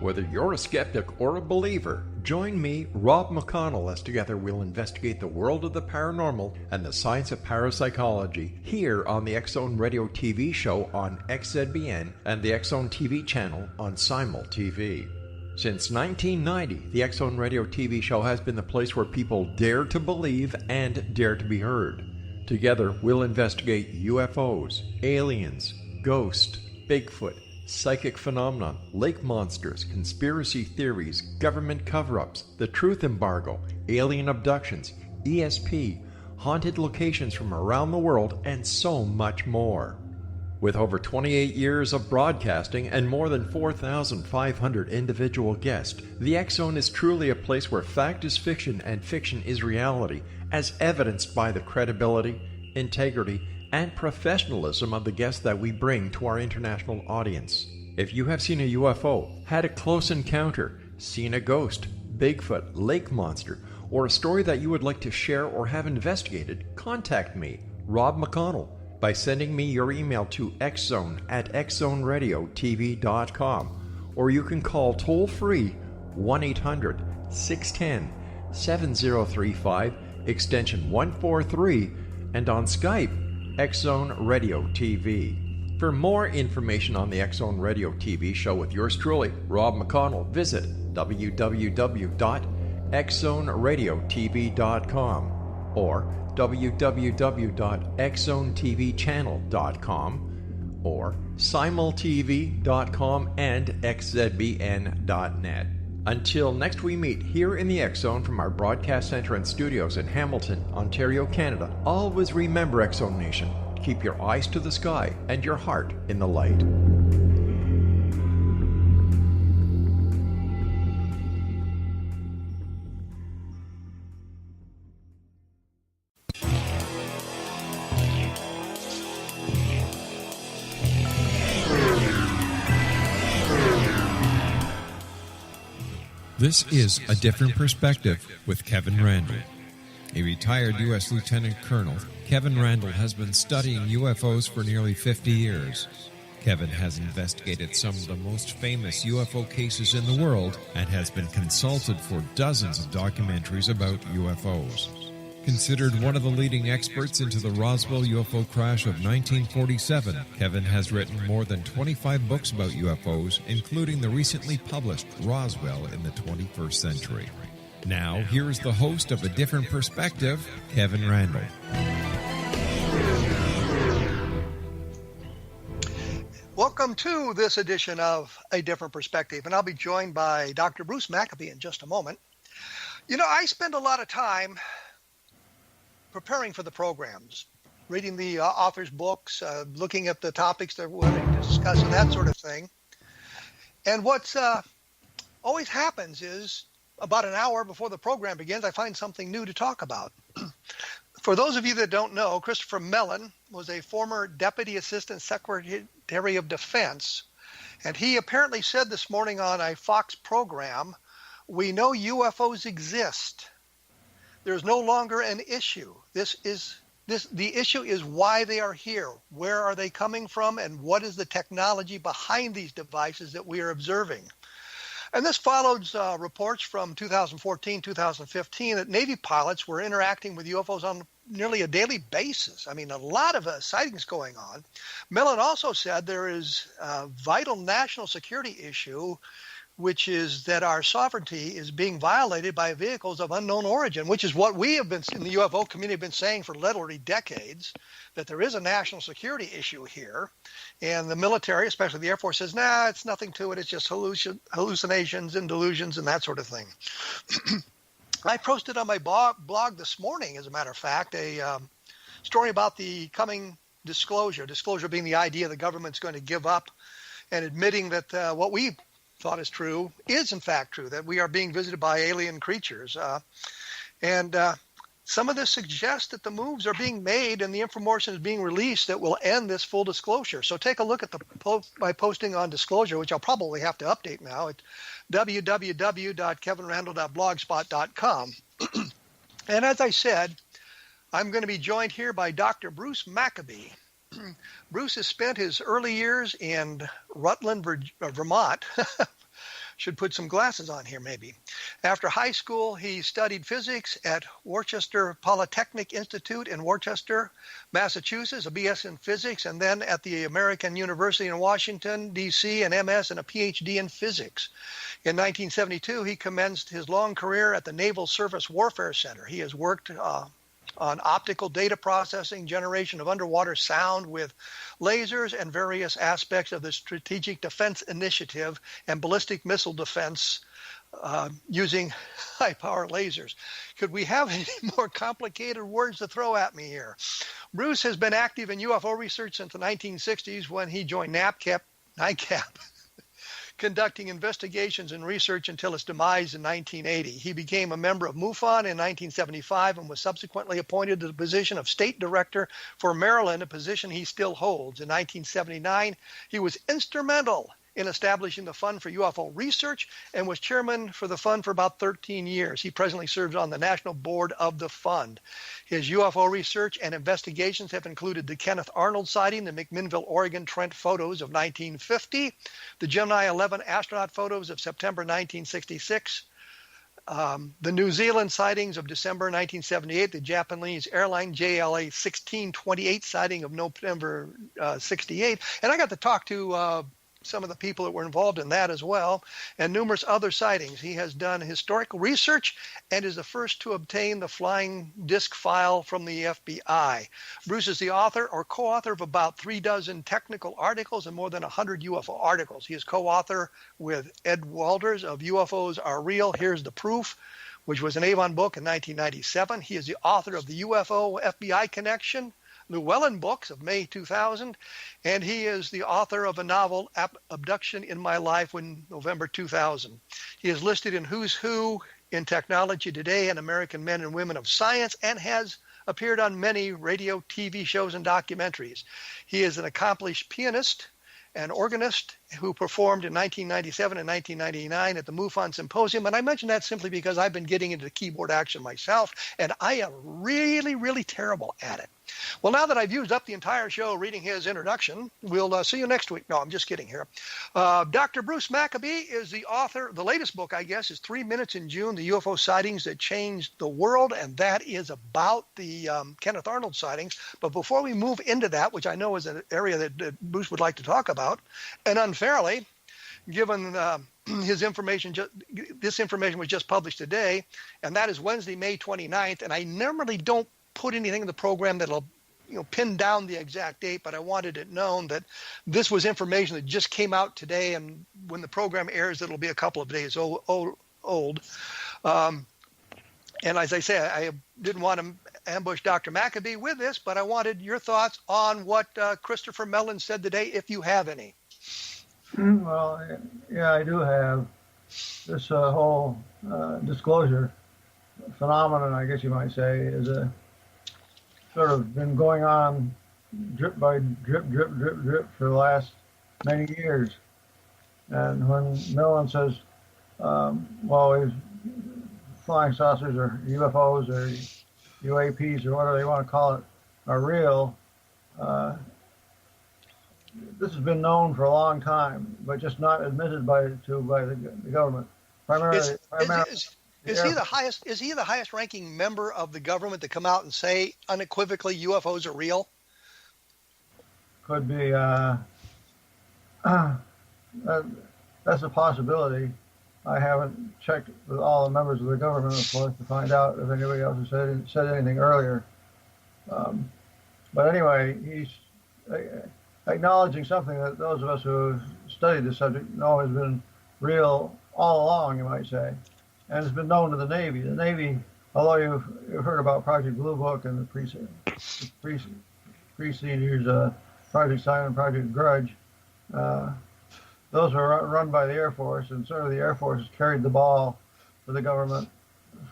Whether you're a skeptic or a believer, join me, Rob McConnell, as together we'll investigate the world of the paranormal and the science of parapsychology here on the X-Zone Radio TV show on XZBN and the X-Zone TV channel on Simul TV. Since 1990, the X-Zone Radio TV show has been the place where people dare to believe and dare to be heard. Together, we'll investigate UFOs, aliens, ghosts, Bigfoot, psychic phenomenon, lake monsters, conspiracy theories, government cover-ups, the truth embargo, alien abductions, ESP, haunted locations from around the world, and so much more. With over 28 years of broadcasting and more than 4,500 individual guests, the X-Zone is truly a place where fact is fiction and fiction is reality, as evidenced by the credibility, integrity, and professionalism of the guests that we bring to our international audience. If you have seen a UFO, had a close encounter, seen a ghost, Bigfoot, lake monster, or a story that you would like to share or have investigated, contact me, Rob McConnell, by sending me your email to xzone@xzoneradiotv.com, or you can call toll-free 1-800-610-7035, extension 143, and on Skype, X-Zone Radio TV. For more information on the X-Zone Radio TV show with yours truly, Rob McConnell, visit www.xzoneradiotv.com or www.xzonetvchannel.com or simultv.com and xzbn.net. Until next we meet here in the X-Zone from our broadcast center and studios in Hamilton, Ontario, Canada, always remember, X-Zone Nation, keep your eyes to the sky and your heart in the light. This is A Different Perspective with Kevin Randle. A retired U.S. Lieutenant Colonel, Kevin Randle has been studying UFOs for nearly 50 years. Kevin has investigated some of the most famous UFO cases in the world and has been consulted for dozens of documentaries about UFOs. Considered one of the leading experts into the Roswell UFO crash of 1947, Kevin has written more than 25 books about UFOs, including the recently published Roswell in the 21st Century. Now, here's the host of A Different Perspective, Kevin Randle. Welcome to this edition of A Different Perspective, and I'll be joined by Dr. Bruce Maccabbe in just a moment. You know, I spend a lot of time preparing for the programs, reading the author's books, looking at the topics they're willing to discuss and that sort of thing. And what's always happens is about an hour before the program begins, I find something new to talk about. For those of you that don't know, Christopher Mellon was a former Deputy Assistant Secretary of Defense, and he apparently said this morning on a Fox program, "We know UFOs exist. There's no longer an issue. The issue is why they are here. Where are they coming from? And what is the technology behind these devices that we are observing?" And this follows reports from 2014, 2015 that Navy pilots were interacting with UFOs on nearly a daily basis. I mean, a lot of sightings going on. Mellon also said there is a vital national security issue, which is that our sovereignty is being violated by vehicles of unknown origin, which is what we have been in the UFO community been saying for literally decades, that there is a national security issue here. And the military, especially the Air Force, says, nah, it's nothing to it. It's just hallucinations and delusions and that sort of thing. I posted on my blog this morning, as a matter of fact, a story about the coming disclosure being the idea the government's going to give up and admitting that what we thought is true is in fact true, that we are being visited by alien creatures. And some of this suggests that the moves are being made and the information is being released that will end this full disclosure. So take a look at my posting on disclosure, which I'll probably have to update now at www.kevinrandle.blogspot.com. And as I said, I'm going to be joined here by Dr. Bruce Maccabbe. Bruce has spent his early years in Rutland, Vermont, Should put some glasses on here maybe. After high school, he studied physics at Worcester Polytechnic Institute in Worcester, Massachusetts, a BS in physics, and then at the American University in Washington, D.C., an MS and a PhD in physics. In 1972, he commenced his long career at the Naval Surface Warfare Center. He has worked on optical data processing, generation of underwater sound with lasers, and various aspects of the Strategic Defense Initiative and Ballistic Missile Defense using high-power lasers. Could we have any more complicated words to throw at me here? Bruce has been active in UFO research since the 1960s when he joined NICAP, conducting investigations and research until its demise in 1980. He became a member of MUFON in 1975 and was subsequently appointed to the position of State Director for Maryland, a position he still holds. In 1979, he was instrumental in establishing the Fund for UFO Research and was chairman for the fund for about 13 years. He presently serves on the national board of the fund. His UFO research and investigations have included the Kenneth Arnold sighting, the McMinnville, Oregon Trent photos of 1950, the Gemini 11 astronaut photos of September 1966, the New Zealand sightings of December 1978, the Japanese airline JLA 1628 sighting of November 68, and I got to talk to some of the people that were involved in that as well, and numerous other sightings. He has done historical research and is the first to obtain the flying disc file from the FBI. Bruce is the author or co-author of about 36 technical articles and more than 100 UFO articles. He is co-author with Ed Walters of UFOs Are Real, Here's the Proof, which was an Avon book in 1997. He is the author of the UFO FBI Connection, Llewellyn books of May 2000, and he is the author of a novel, Abduction in My Life, in November 2000. He is listed in Who's Who in Technology Today and American Men and Women of Science and has appeared on many radio, TV shows, and documentaries. He is an accomplished pianist and organist who performed in 1997 and 1999 at the MUFON Symposium. And I mention that simply because I've been getting into keyboard action myself, and I am really, really terrible at it. Well, now that I've used up the entire show reading his introduction, we'll see you next week. No, I'm just kidding here. Dr. Bruce Maccabbe is the author. The latest book, I guess, is 3 Minutes in June, the UFO Sightings That Changed the World, and that is about the Kenneth Arnold sightings. But before we move into that, which I know is an area that Bruce would like to talk about, and unfairly, given his information, this information was just published today, and that is Wednesday, May 29th, and I normally don't put anything in the program that'll pin down the exact date, but I wanted it known that this was information that just came out today, and when the program airs, it'll be a couple of days old. And as I say, I didn't want to ambush Dr. Maccabbe with this, but I wanted your thoughts on what Christopher Mellon said today, if you have any. Well, yeah, I do have. This whole disclosure phenomenon, I guess you might say, is a sort of been going on drip by drip, drip, drip, drip for the last many years. And when Mellon says, well, flying saucers or UFOs or UAPs or whatever they want to call it are real, this has been known for a long time, but just not admitted by the government. Primarily, is he the highest ranking member of the government to come out and say unequivocally UFOs are real? Could be. That's a possibility. I haven't checked with all the members of the government, of course, to find out if anybody else has said anything earlier. But anyway, he's acknowledging something that those of us who have studied the subject know has been real all along, you might say, and has been known to the Navy. The Navy, although you've heard about Project Blue Book and the preceders, Project Simon, Project Grudge, those were run by the Air Force, and sort of the Air Force has carried the ball for the government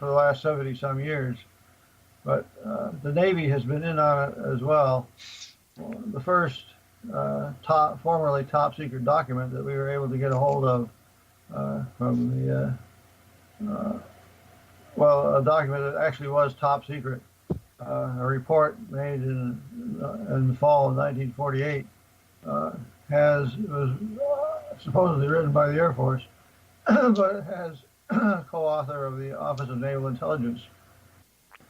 for the last 70-some years. But the Navy has been in on it as well. The first formerly top secret document that we were able to get a hold of from the, a document that actually was top secret, a report made in the fall of 1948, was supposedly written by the Air Force, but it has co-author of the Office of Naval Intelligence.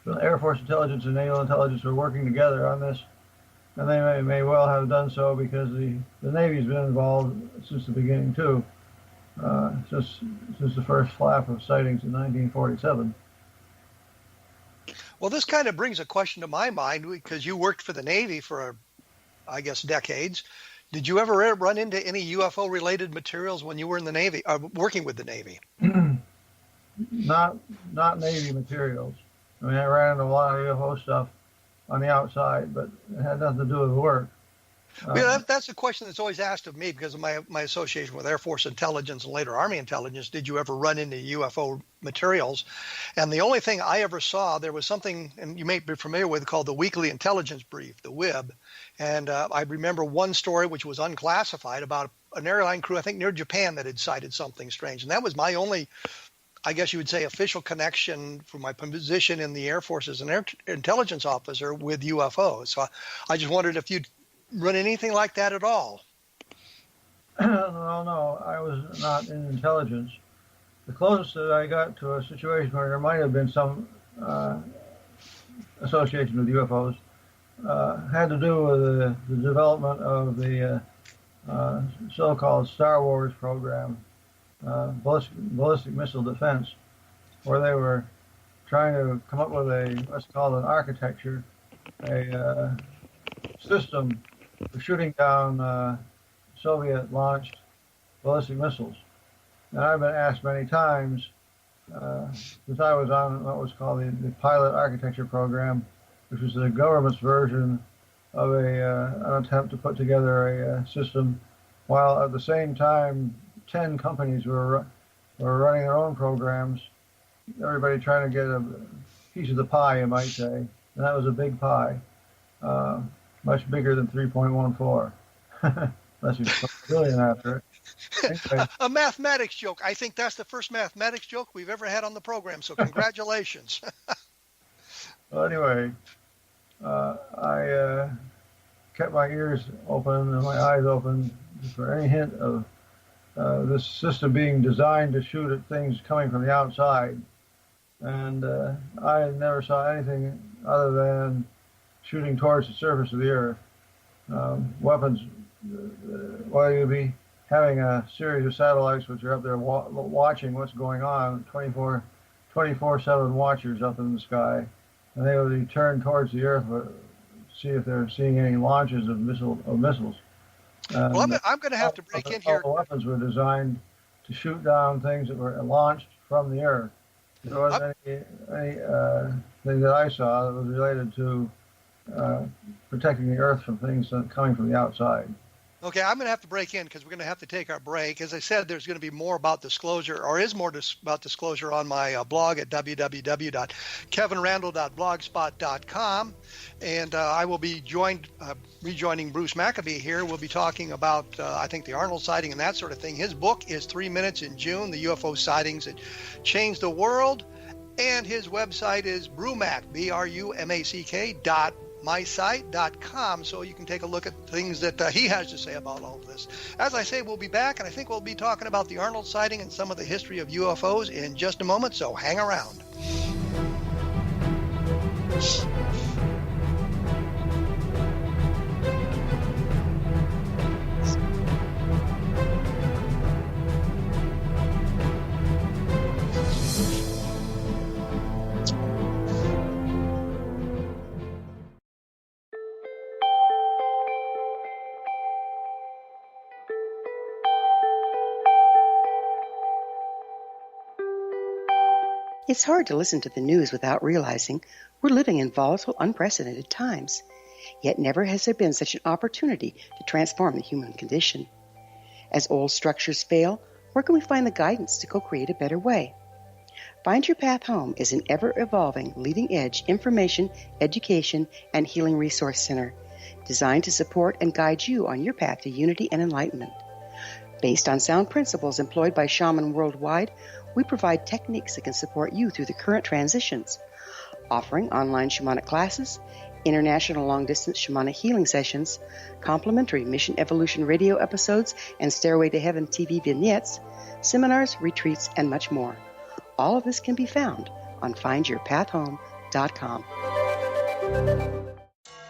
So the Air Force Intelligence and Naval Intelligence are working together on this, and they may well have done so because the Navy's been involved since the beginning too, since the first flap of sightings in 1947. Well, this kind of brings a question to my mind because you worked for the Navy for, I guess, decades. Did you ever run into any UFO-related materials when you were in the Navy, working with the Navy? Not Navy materials. I mean, I ran into a lot of UFO stuff on the outside, but it had nothing to do with work. That's a question that's always asked of me because of my association with Air Force intelligence and later Army intelligence. Did you ever run into UFO materials? And the only thing I ever saw, there was something, and you may be familiar with, called the Weekly Intelligence Brief, the WIB. And I remember one story which was unclassified about an airline crew, I think near Japan, that had sighted something strange. And that was my only, I guess you would say, official connection for my position in the Air Force as an intelligence officer with UFOs. So I just wondered if you'd run anything like that at all. No, I was not in intelligence. The closest that I got to a situation where there might have been some association with UFOs had to do with the development of the so-called Star Wars program, Ballistic Missile Defense, where they were trying to come up with what's called an architecture, a system for shooting down Soviet-launched ballistic missiles. And I've been asked many times, since I was on what was called the pilot architecture program, which was the government's version of an attempt to put together a system, while at the same time 10 companies were running their own programs, everybody trying to get a piece of the pie, you might say. And that was a big pie, much bigger than 3.14, unless you put a billion after it. Anyway. A mathematics joke. I think that's the first mathematics joke we've ever had on the program, so congratulations. Well, anyway, I kept my ears open and my eyes open for any hint of this system being designed to shoot at things coming from the outside. And I never saw anything other than shooting towards the surface of the earth. Weapons, while you'd be having a series of satellites which are up there watching what's going on, 24/7 watchers up in the sky, and they would be turned towards the earth to see if they're seeing any launches of missiles. Well, I'm going to have to break in here. All the weapons were designed to shoot down things that were launched from the earth. There wasn't anything that I saw that was related to protecting the earth from things coming from the outside. Okay, I'm going to have to break in because we're going to have to take our break. As I said, there's going to be more about disclosure, or is more about disclosure on my blog at www.kevinrandall.blogspot.com. And I will be rejoining Bruce Maccabbe here. We'll be talking about, I think, the Arnold sighting and that sort of thing. His book is 3 Minutes in June, the UFO Sightings That Changed the World. And his website is brumac, BRUMACK.mysite.com, so you can take a look at things that he has to say about all of this. As I say, we'll be back, and I think we'll be talking about the Arnold sighting and some of the history of UFOs in just a moment, so hang around. It's hard to listen to the news without realizing we're living in volatile, unprecedented times. Yet never has there been such an opportunity to transform the human condition. As old structures fail, where can we find the guidance to co-create a better way? Find Your Path Home is an ever-evolving, leading-edge information, education, and healing resource center designed to support and guide you on your path to unity and enlightenment. Based on sound principles employed by shamans worldwide, we provide techniques that can support you through the current transitions, offering online shamanic classes, international long-distance shamanic healing sessions, complimentary Mission Evolution radio episodes and Stairway to Heaven TV vignettes, seminars, retreats, and much more. All of this can be found on findyourpathhome.com.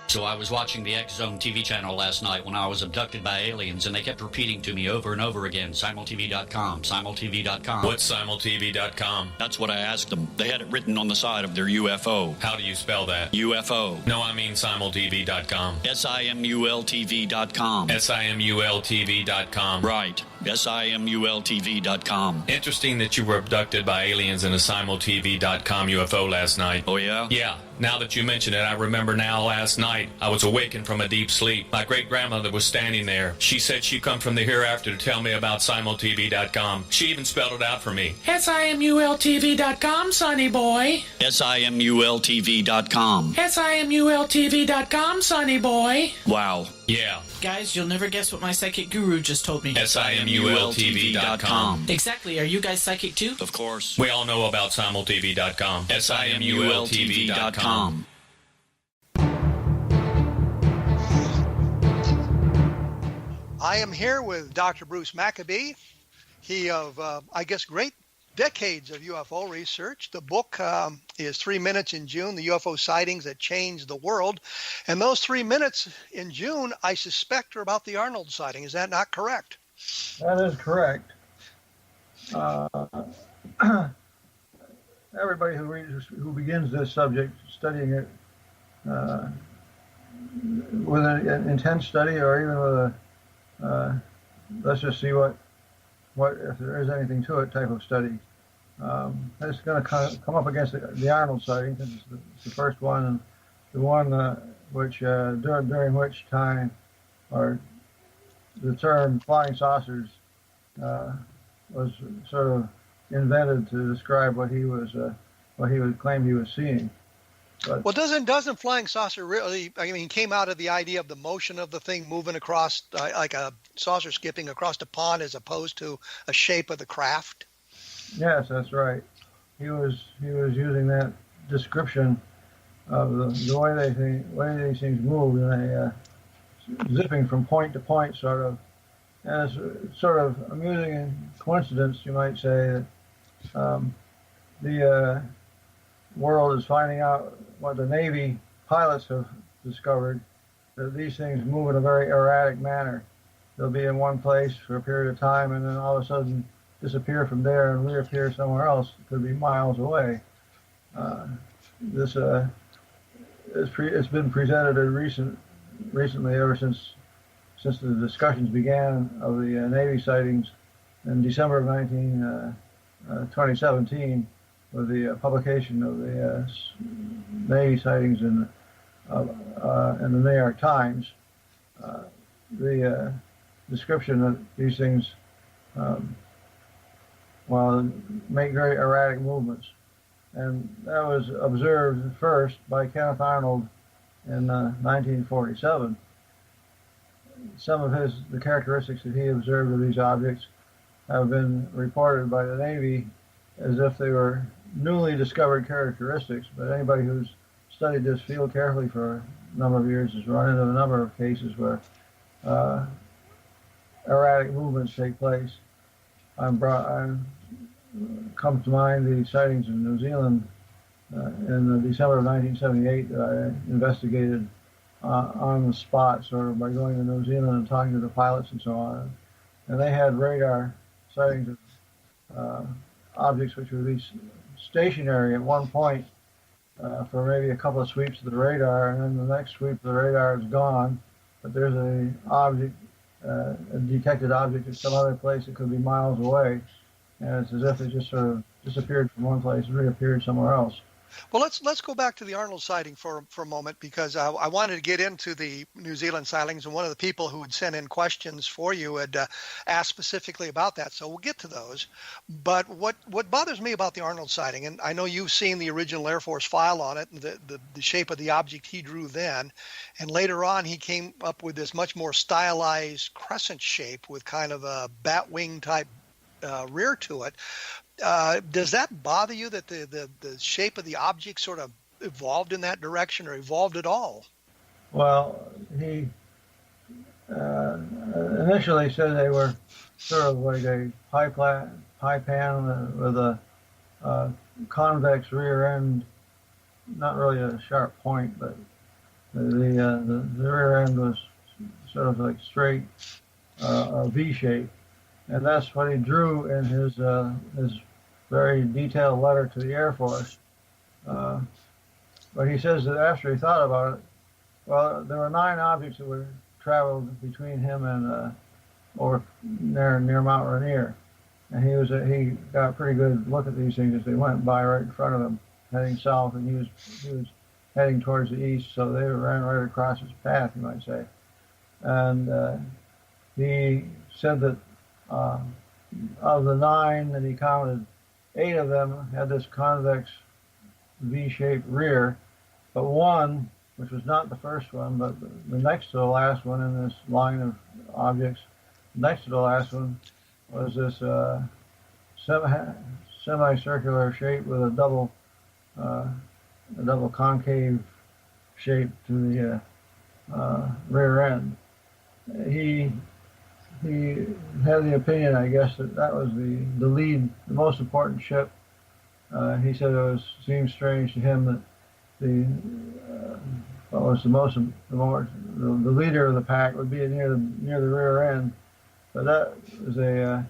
So I was watching the X Zone TV channel last night when I was abducted by aliens, and they kept repeating to me over and over again, simultv.com, simultv.com. What's simultv.com? That's what I asked them. They had it written on the side of their UFO. How do you spell that? UFO. No, I mean simultv.com. simultv.com. simultv.com. Right. simultv.com. Interesting that you were abducted by aliens in a simultv.com UFO last night. Oh, yeah? Yeah. Now that you mention it, I remember now last night I was awakened from a deep sleep. My great-grandmother was standing there. She said she'd come from the hereafter to tell me about simultv.com. She even spelled it out for me. simultv.com, sonny boy. simultv.com. simultv.com, sonny boy. Wow. Yeah. Guys, you'll never guess what my psychic guru just told me. simultv.com. Exactly. Are you guys psychic too? Of course. We all know about simultv.com. simultv.com. I am here with Dr. Bruce Maccabbe. He of, I guess, great decades of UFO research. The book is 3 Minutes in June, the UFO sightings that changed the world. And those 3 minutes in June, I suspect, are about the Arnold sighting. Is that not correct? That is correct. Everybody who begins this subject, studying it with an intense study, or even with a let's just see what if there is anything to it type of study, it's going to come up against the Arnold sighting, because it's the first one, and the one which during which time, or the term flying saucers was sort of invented to describe what he would claim he was seeing. But, well, doesn't flying saucer really, I mean, came out of the idea of the motion of the thing moving across, like a saucer skipping across a pond, as opposed to a shape of the craft? Yes, that's right. He was using that description of the way these things move, and they zipping from point to point, sort of. And it's sort of amusing coincidence, you might say, that the world is finding out what the Navy pilots have discovered, that these things move in a very erratic manner. They'll be in one place for a period of time and then all of a sudden disappear from there and reappear somewhere else. It could be miles away. It's been presented recently, ever since the discussions began of the Navy sightings in December of 2017, with the publication of the Navy sightings in the New York Times. The description that these things, make very erratic movements. And that was observed first by Kenneth Arnold in 1947. Some of the characteristics that he observed of these objects have been reported by the Navy as if they were newly discovered characteristics, but anybody who's studied this field carefully for a number of years has run into a number of cases where erratic movements take place. Come to mind the sightings in New Zealand in December of 1978 that I investigated on the spot, sort of by going to New Zealand and talking to the pilots and so on. And they had radar sightings of objects which would be stationary at one point for maybe a couple of sweeps of the radar, and then the next sweep of the radar is gone, but there's a detected object at some other place that could be miles away, and it's as if it just sort of disappeared from one place and reappeared somewhere else. Well, let's go back to the Arnold sighting for a moment, because I wanted to get into the New Zealand sightings, and one of the people who had sent in questions for you had asked specifically about that, so we'll get to those. But what bothers me about the Arnold sighting, and I know you've seen the original Air Force file on it, and the shape of the object he drew then, and later on he came up with this much more stylized crescent shape with kind of a bat wing type rear to it. Does that bother you, that the shape of the object sort of evolved in that direction or evolved at all? Well, he initially said they were sort of like a pie pan with a convex rear end, not really a sharp point, but the rear end was sort of like straight, a V shape, and that's what he drew in his very detailed letter to the Air Force. But he says that after he thought about it, well, there were 9 objects that were traveled between him and over near Mount Rainier, and he got a pretty good look at these things as they went by right in front of him, heading south, and he was heading towards the east, so they ran right across his path, you might say. And he said that of the 9 that he counted, 8 of them had this convex V-shaped rear, but one, which was not the first one, but the next to the last one in this line of objects, next to the last one was this semicircular shape with a double concave shape to the rear end. He had the opinion, I guess, that was the lead, the most important ship. He said it seemed strange to him that the leader of the pack would be near the rear end, but that was a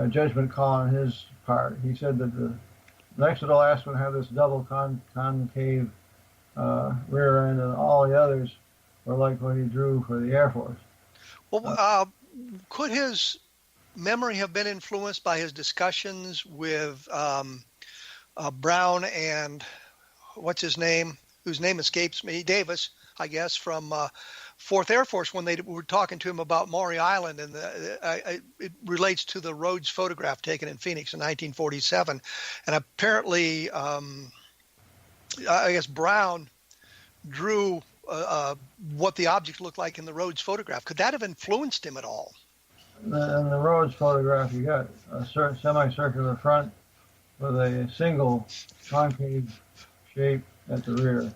judgment call on his part. He said that the next to the last one had this double concave rear end, and all the others were like what he drew for the Air Force. Well, could his memory have been influenced by his discussions with Brown and what's his name, whose name escapes me, Davis, I guess, from 4th Air Force, when they were talking to him about Maury Island, and it relates to the Rhodes photograph taken in Phoenix in 1947. And apparently, I guess Brown drew what the object looked like in the Rhodes photograph. Could that have influenced him at all? In the Rhodes photograph, you got a semicircular front with a single concave shape at the rear.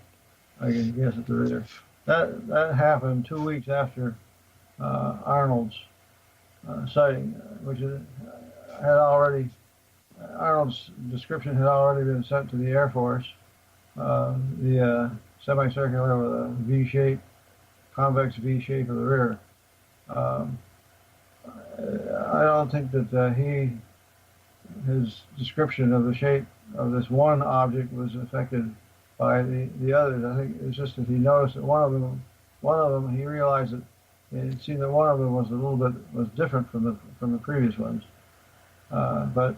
I guess at the rear. That happened 2 weeks after Arnold's sighting, which Arnold's description had already been sent to the Air Force. The semicircular with a V shape, convex V shape of the rear. I don't think that his description of the shape of this one object was affected by the others. I think it's just that he noticed that one of them he realized that it seemed that one of them was different from the previous ones. But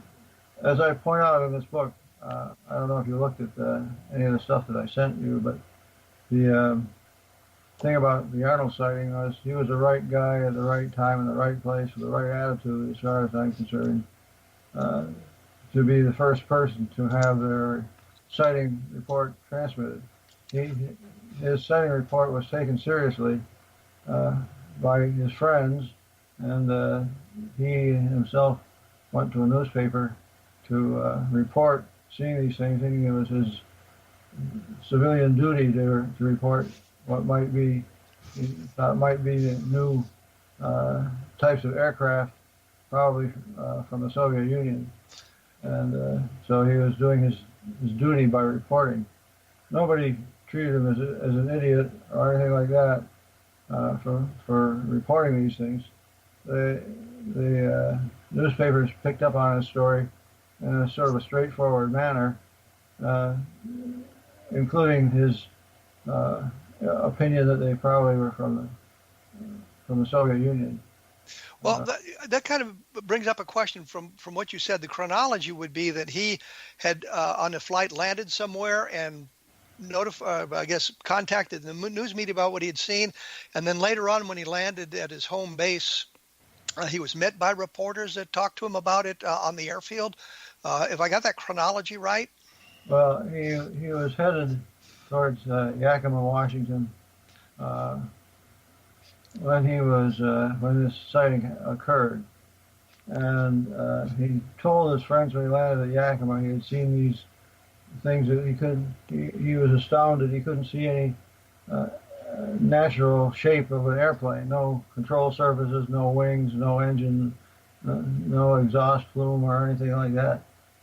as I point out in this book, I don't know if you looked at any of the stuff that I sent you, but the thing about the Arnold sighting was he was the right guy at the right time in the right place with the right attitude, as far as I'm concerned, to be the first person to have their sighting report transmitted. His sighting report was taken seriously by his friends, and he himself went to a newspaper to report seeing these things, thinking it was his civilian duty to report what might be the new types of aircraft, probably from the Soviet Union. And so he was doing his duty by reporting. Nobody treated him as an idiot or anything like that for reporting these things. The newspapers picked up on his story in a sort of a straightforward manner, including his opinion that they probably were from the Soviet Union. Well, that kind of brings up a question from what you said. The chronology would be that he had on a flight landed somewhere and contacted the news media about what he had seen, and then later on when he landed at his home base, he was met by reporters that talked to him about it on the airfield. If I got that chronology right? Well, he was headed towards Yakima, Washington, when this sighting occurred, and he told his friends when he landed at Yakima he had seen these things that he was astounded he couldn't see any natural shape of an airplane. No control surfaces, no wings, no engine, no exhaust plume or anything like that.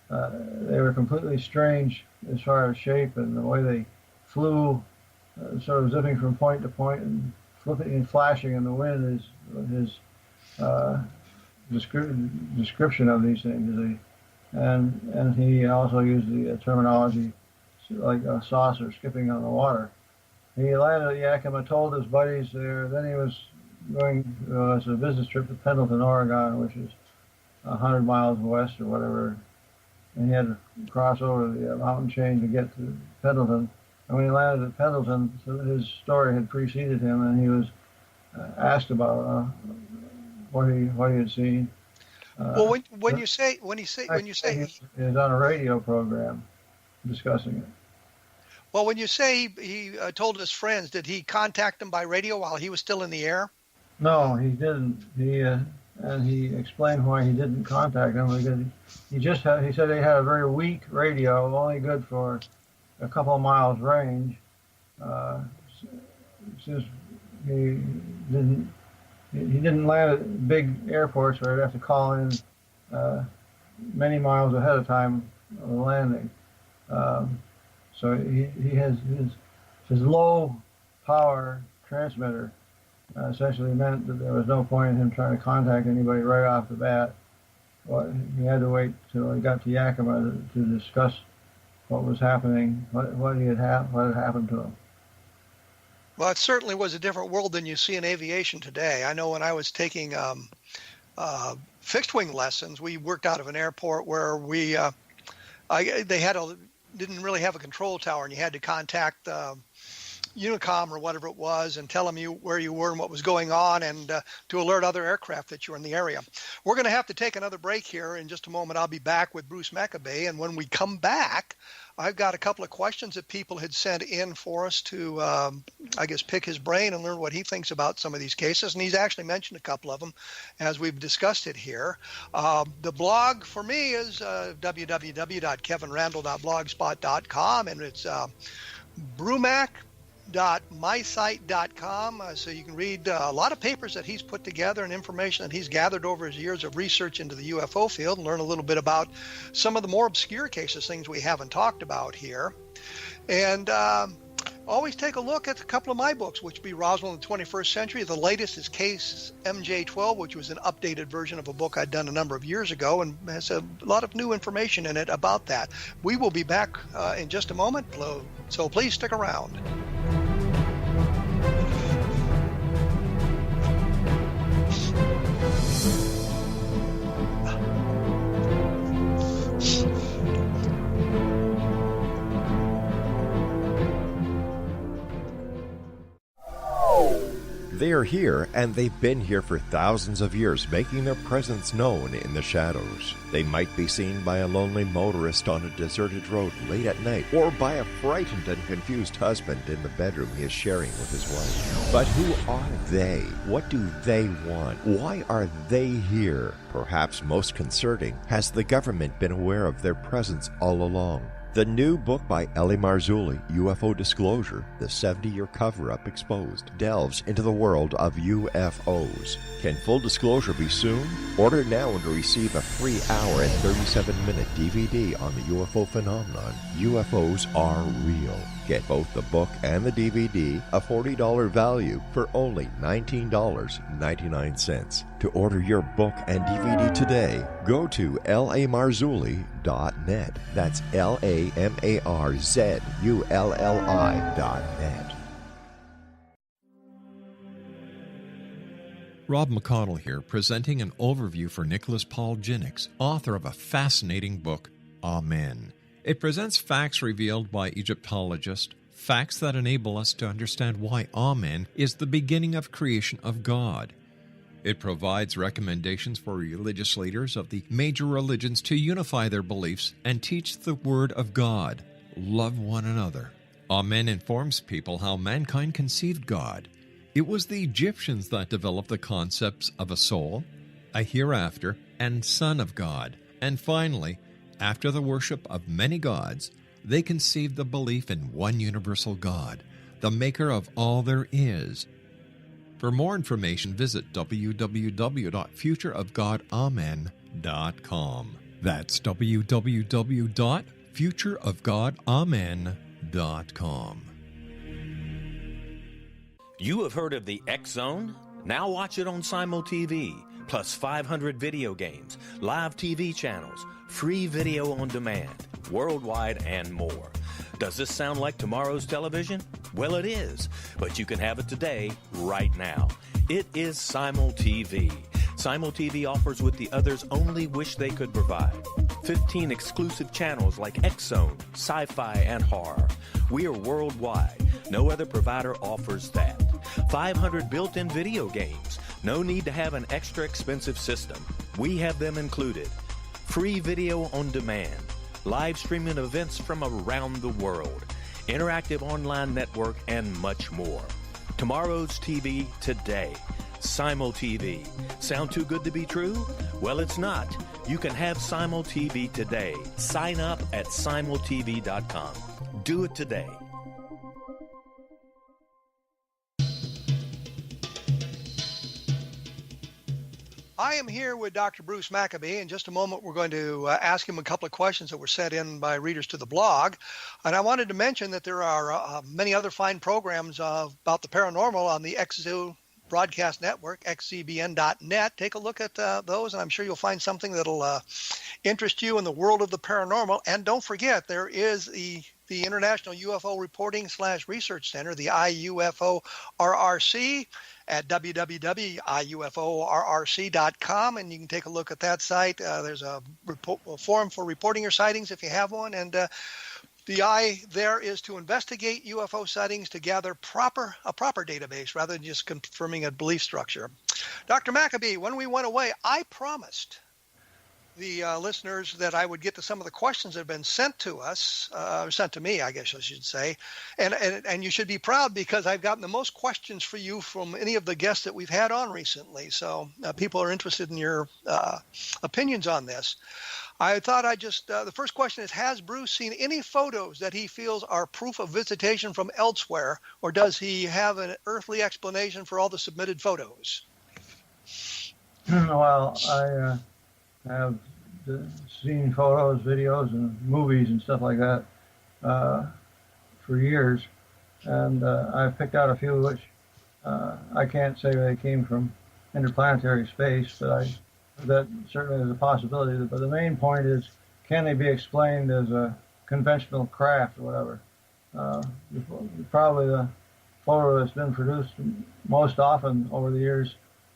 They were completely strange as far as shape and the way they flew, sort of zipping from point to point and flipping and flashing in the wind. His description of these things. And he also used the terminology like a saucer skipping on the water. He landed at Yakima, told his buddies there. Then he was going as a business trip to Pendleton, Oregon, which is 100 miles west or whatever. And he had to cross over the mountain chain to get to Pendleton. And when he landed at Pendleton, his story had preceded him, and he was asked about what he had seen. Well, when you say he was on a radio program discussing it. Well, when you say he told his friends, did he contact them by radio while he was still in the air? No, he didn't. And he explained why he didn't contact them, because he said they had a very weak radio, only good for a couple of miles range. Since he didn't land at big airports where he'd have to call in many miles ahead of time of the landing. So he has his low power transmitter essentially meant that there was no point in him trying to contact anybody right off the bat. Well, he had to wait till he got to Yakima to discuss what was happening, what had happened to him. Well, it certainly was a different world than you see in aviation today. I know when I was taking fixed wing lessons, we worked out of an airport where didn't really have a control tower, and you had to contact Unicom or whatever it was and tell them where you were and what was going on, and to alert other aircraft that you were in the area. We're going to have to take another break here. In just a moment, I'll be back with Bruce Maccabbe, and when we come back, I've got a couple of questions that people had sent in for us to, pick his brain and learn what he thinks about some of these cases. And he's actually mentioned a couple of them as we've discussed it here. The blog for me is www.kevinrandall.blogspot.com, and it's brumac.mysite.com, so you can read a lot of papers that he's put together and information that he's gathered over his years of research into the UFO field, and learn a little bit about some of the more obscure cases, things we haven't talked about here. And always take a look at a couple of my books, which be Roswell in the 21st Century. The latest is Case MJ12, which was an updated version of a book I'd done a number of years ago, and has a lot of new information in it about that. We will be back in just a moment, so please stick around. They are here, and they've been here for thousands of years, making their presence known in the shadows. They might be seen by a lonely motorist on a deserted road late at night, or by a frightened and confused husband in the bedroom he is sharing with his wife. But who are they? What do they want? Why are they here? Perhaps most concerning, has the government been aware of their presence all along? The new book by L.A. Marzulli, UFO Disclosure, the 70-year cover-up exposed, delves into the world of UFOs. Can full disclosure be soon? Order now and receive a free hour and 37-minute DVD on the UFO phenomenon. UFOs are real. Get both the book and the DVD, a $40 value, for only $19.99. To order your book and DVD today, go to lamarzulli.net. That's LAMARZULLI.net. Rob McConnell here, presenting an overview for Nicholas Paul Jennings, author of a fascinating book, Amen. It presents facts revealed by Egyptologists, facts that enable us to understand why Amen is the beginning of creation of God. It provides recommendations for religious leaders of the major religions to unify their beliefs and teach the Word of God. Love one another. Amen informs people how mankind conceived God. It was the Egyptians that developed the concepts of a soul, a hereafter, and Son of God. And finally, after the worship of many gods, They conceived the belief in one universal God, the maker of all there is. For more information, visit www.futureofgodamen.com. That's www.futureofgodamen.com. You have heard of the X Zone? Now watch it on Simul TV, plus 500 video games, live TV channels, free video on demand, worldwide, and more. Does this sound like tomorrow's television? Well, it is, but you can have it today, right now. It is Simul TV. Simul TV offers what the others only wish they could provide. 15 exclusive channels like X Zone, sci-fi, and horror. We are worldwide. No other provider offers that. 500 built-in video games. No need to have an extra expensive system. We have them included. Free video on demand. Live streaming events from around the world. Interactive online network, and much more. Tomorrow's TV today. Simul TV. Sound too good to be true? Well, it's not. You can have Simul TV today. Sign up at simultv.com. Do it today. I am here with Dr. Bruce Maccabbe. In just a moment, we're going to ask him a couple of questions that were sent in by readers to the blog. And I wanted to mention that there are many other fine programs about the paranormal on the XZoo Broadcast Network, xzbn.net. Take a look at those, and I'm sure you'll find something that'll interest you in the world of the paranormal. And don't forget, there is the International UFO Reporting / Research Center, the IUFO RRC, at www.iuforrc.com, and you can take a look at that site. There's a forum for reporting your sightings if you have one, and the eye there is to investigate UFO sightings to gather a proper database rather than just confirming a belief structure. Dr. Maccabbe, when we went away, I promised the listeners that I would get to some of the questions that have been sent to us, sent to me, I guess I should say. And you should be proud because I've gotten the most questions for you from any of the guests that we've had on recently. So people are interested in your opinions on this. I thought the first question is, has Bruce seen any photos that he feels are proof of visitation from elsewhere, or does he have an earthly explanation for all the submitted photos? Well, I have seen photos, videos, and movies and stuff like that for years, and I've picked out a few which I can't say they came from interplanetary space, but that certainly is a possibility. But the main point is, can they be explained as a conventional craft or whatever? Probably the photo that's been produced most often over the years,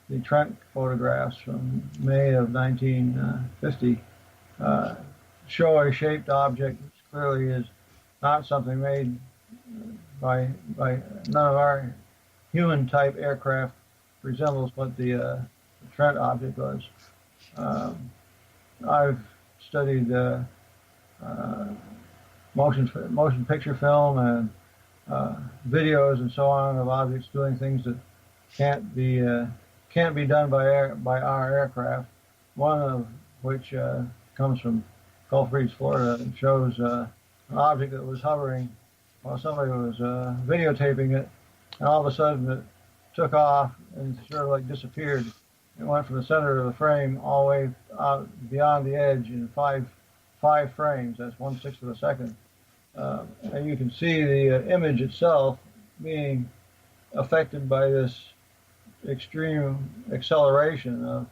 the Trent photographs from May of 1950, show a shaped object which clearly is not something made by none of our human-type aircraft resembles what the Trent object was. I've studied motion picture film and videos and so on of objects doing things that can't be done by our aircraft. One of which comes from Gulf Breeze, Florida, and shows an object that was hovering while somebody was videotaping it, and all of a sudden it took off and sort of like disappeared. It went from the center of the frame all the way out beyond the edge in five frames. That's 1/6 of a second. And you can see the image itself being affected by this extreme acceleration of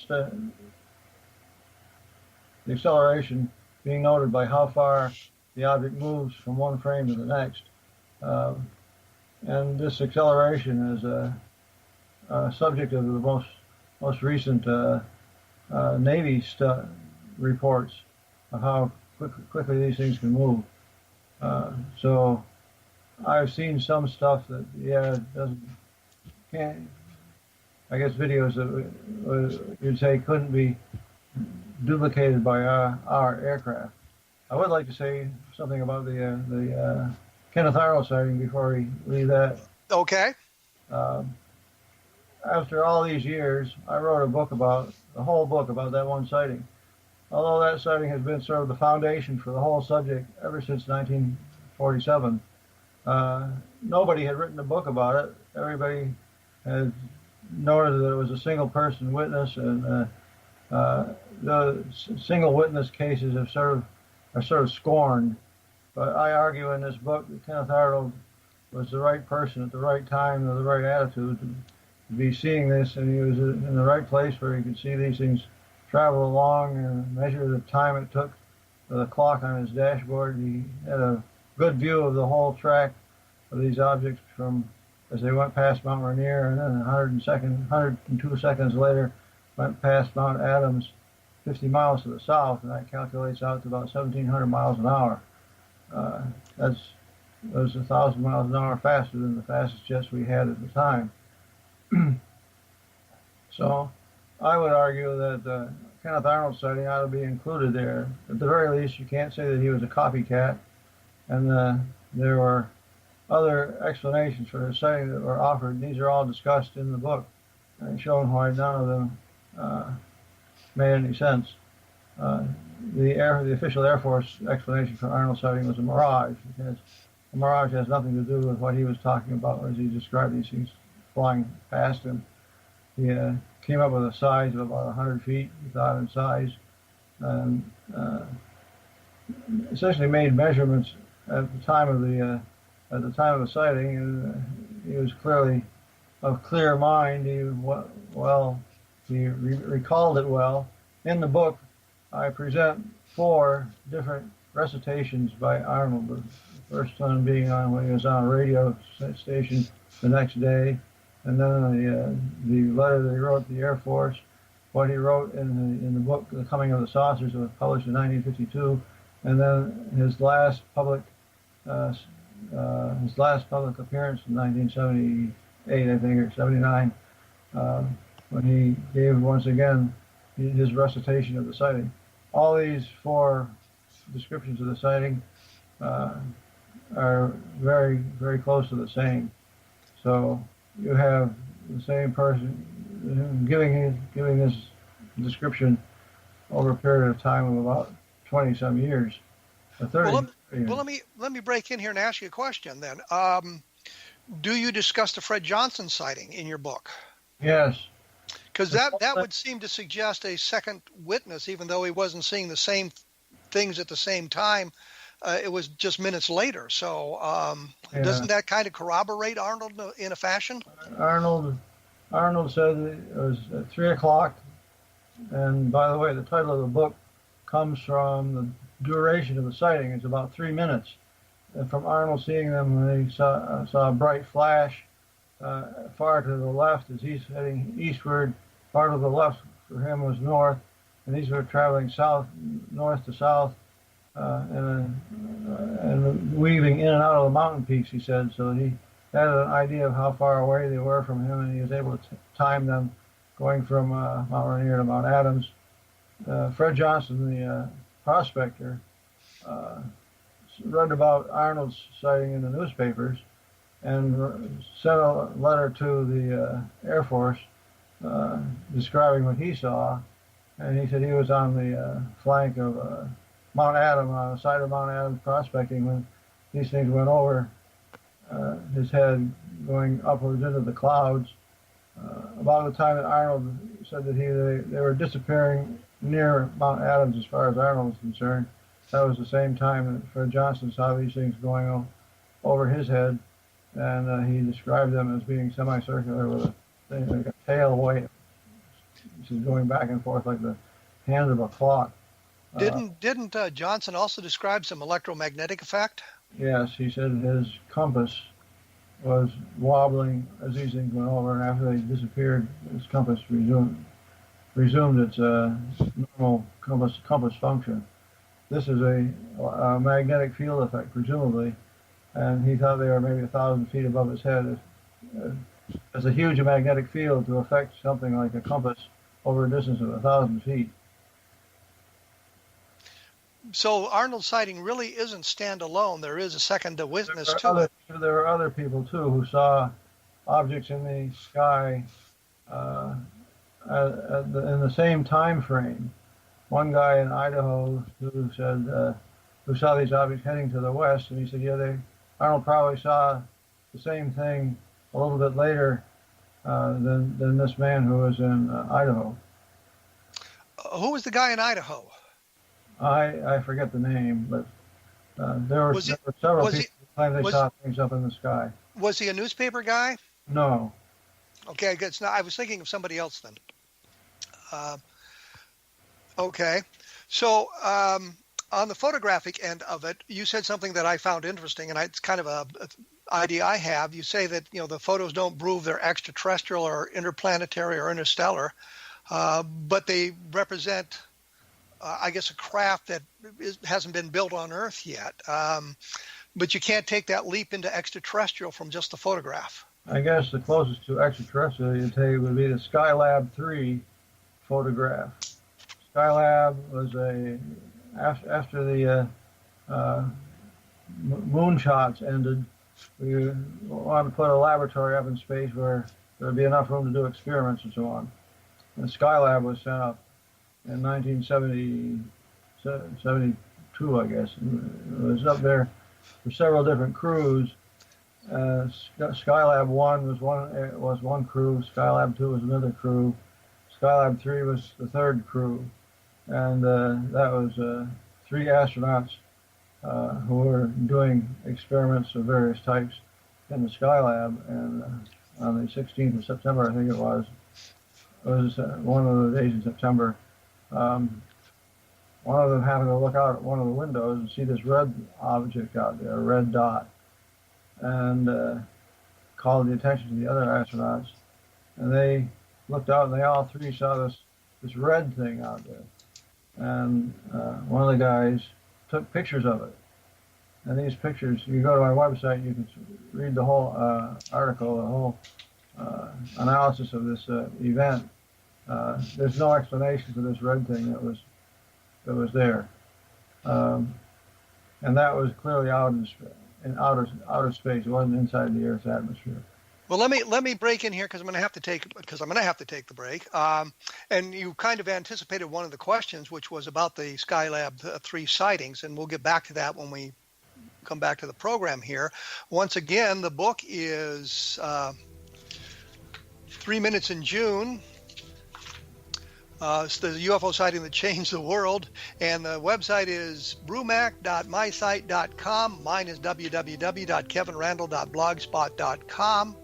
the acceleration being noted by how far the object moves from one frame to the next. And this acceleration is a subject of the most recent Navy reports of how quickly these things can move. So I've seen some stuff that, I guess videos that you'd say couldn't be duplicated by our aircraft. I would like to say something about the Kenneth Arnold sighting before we leave that. Okay. After all these years, I wrote the whole book about that one sighting. although that sighting has been sort of the foundation for the whole subject ever since 1947, nobody had written a book about it. Everybody had noted that it was a single person witness, and the single witness cases are sort of scorned. But I argue in this book that Kenneth Arnold was the right person at the right time with the right attitude to be seeing this, and he was in the right place where he could see these things travel along and measure the time it took with a clock on his dashboard. He had a good view of the whole track of these objects from as they went past Mount Rainier, and then 102 seconds later went past Mount Adams 50 miles to the south, and that calculates out to about 1,700 miles an hour. That was 1,000 miles an hour faster than the fastest jets we had at the time. So I would argue that Kenneth Arnold's sighting ought to be included there. At the very least, you can't say that he was a copycat, and there were other explanations for his sighting that were offered. These are all discussed in the book and shown why none of them made any sense. The official Air Force explanation for Arnold's sighting was a mirage. A mirage has nothing to do with what he was talking about as he described these things flying past him. He came up with a size of about 100 feet, he thought, in size, and essentially made measurements at the time of the sighting, and he was clearly of clear mind. He recalled it well. In the book, I present 4 different recitations by Arnold. The first one being on when he was on a radio station the next day, and then the letter that he wrote to the Air Force, what he wrote in the book The Coming of the Saucers, that was published in 1952, and then his last public appearance in 1978, I think, or 79, when he gave once again his recitation of the sighting. All these 4 descriptions of the sighting are very, very close to the same. So you have the same person giving this description over a period of time of about 20-some years. Well, let me break in here and ask you a question then. Do you discuss the Fred Johnson sighting in your book? Yes. Because that would seem to suggest a second witness, even though he wasn't seeing the same things at the same time. It was just minutes later. So doesn't that kind of corroborate Arnold in a fashion? Arnold said it was at 3 o'clock. And by the way, the title of the book comes from the duration of the sighting. It's about 3 minutes. And from Arnold seeing them when he saw a bright flash far to the left as he's heading eastward. Far to the left for him was north, and these were traveling north to south, and weaving in and out of the mountain peaks, he said. So he had an idea of how far away they were from him, and he was able to time them going from Mount Rainier to Mount Adams. Fred Johnson, the prospector, read about Arnold's sighting in the newspapers and sent a letter to the Air Force describing what he saw. And he said he was on the flank of Mount Adams, on the side of Mount Adams prospecting when these things went over his head, going upwards into the clouds. About the time that Arnold said that they were disappearing near Mount Adams as far as Arnold was concerned, that was the same time that Fred Johnson saw these things going over his head, and he described them as being semicircular with a thing like a tail weight, which is going back and forth like the hand of a clock. Didn't Johnson also describe some electromagnetic effect? Yes, he said his compass was wobbling as these things went over, and after they disappeared, his compass resumed its normal compass function. This is a magnetic field effect, presumably, and he thought they were maybe 1,000 feet above his head. It's a huge magnetic field to affect something like a compass over a distance of 1,000 feet. So Arnold's sighting really isn't standalone. There is a second witness to it. There were other people, too, who saw objects in the sky in the same time frame. one guy in Idaho who said, who saw these objects heading to the west, and he said, yeah, Arnold probably saw the same thing a little bit later than this man who was in Idaho. Who was the guy in Idaho? I forget the name, but there were several people who claimed they saw things up in the sky. Was he a newspaper guy? No. Okay, I guess not. I was thinking of somebody else then. Okay, so on the photographic end of it, you said something that I found interesting, and it's kind of a idea I have. You say that the photos don't prove they're extraterrestrial or interplanetary or interstellar, but they represent, I guess, a craft that hasn't been built on Earth yet. But you can't take that leap into extraterrestrial from just the photograph. I guess the closest to extraterrestrial you'd say would be the Skylab 3 photograph. Skylab was after the moonshots ended, we wanted to put a laboratory up in space where there would be enough room to do experiments and so on. And Skylab was sent up in 1972, I guess. It was up there for several different crews. Skylab 1 was one crew, Skylab 2 was another crew, Skylab 3 was the third crew, and that was 3 astronauts who were doing experiments of various types in the Skylab. And on the 16th of September, I think it was one of the days in September, one of them happened to look out at one of the windows and see this red object out there, a red dot, and called the attention to the other astronauts. And they looked out, and they all 3 saw this red thing out there. And one of the guys took pictures of it. And these pictures, you go to my website, you can read the whole article, the whole analysis of this event. There's no explanation for this red thing that was there, and that was clearly out in outer space. It wasn't inside the Earth's atmosphere. Well, let me break in here because I'm going to have to take the break. And you kind of anticipated one of the questions, which was about the Skylab 3 sightings, and we'll get back to that when we come back to the program here. Once again, the book is 3 Minutes in June. It's the UFO sighting that changed the world, and the website is brumac.mysite.com. Mine is www.kevinrandall.blogspot.com,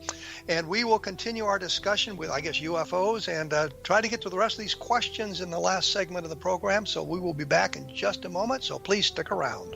and we will continue our discussion with, I guess, UFOs and try to get to the rest of these questions in the last segment of the program. So we will be back in just a moment, so please stick around.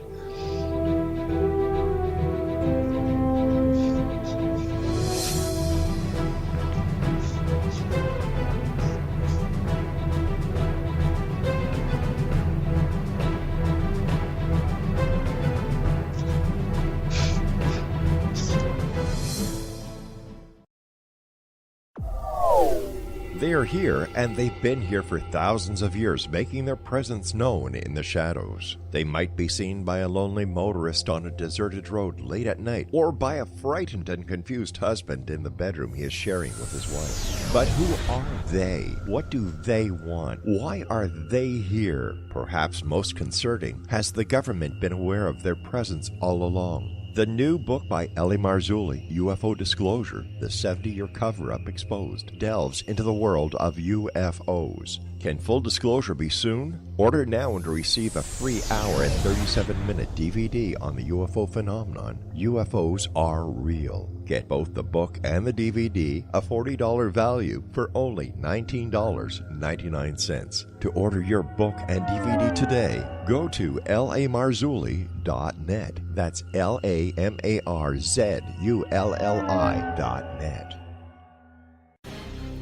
They are here, and they've been here for thousands of years, making their presence known in the shadows. They might be seen by a lonely motorist on a deserted road late at night, or by a frightened and confused husband in the bedroom he is sharing with his wife. But who are they? What do they want? Why are they here? Perhaps most concerning, has the government been aware of their presence all along? The new book by L.A. Marzulli, UFO Disclosure, the 70-year cover-up exposed, delves into the world of UFOs. Can full disclosure be soon? Order now and receive a free hour and 37-minute DVD on the UFO phenomenon. UFOs are real. Get both the book and the DVD, a $40 value, for only $19.99. To order your book and DVD today, go to lamarzulli.net. That's LAMARZULLI.net.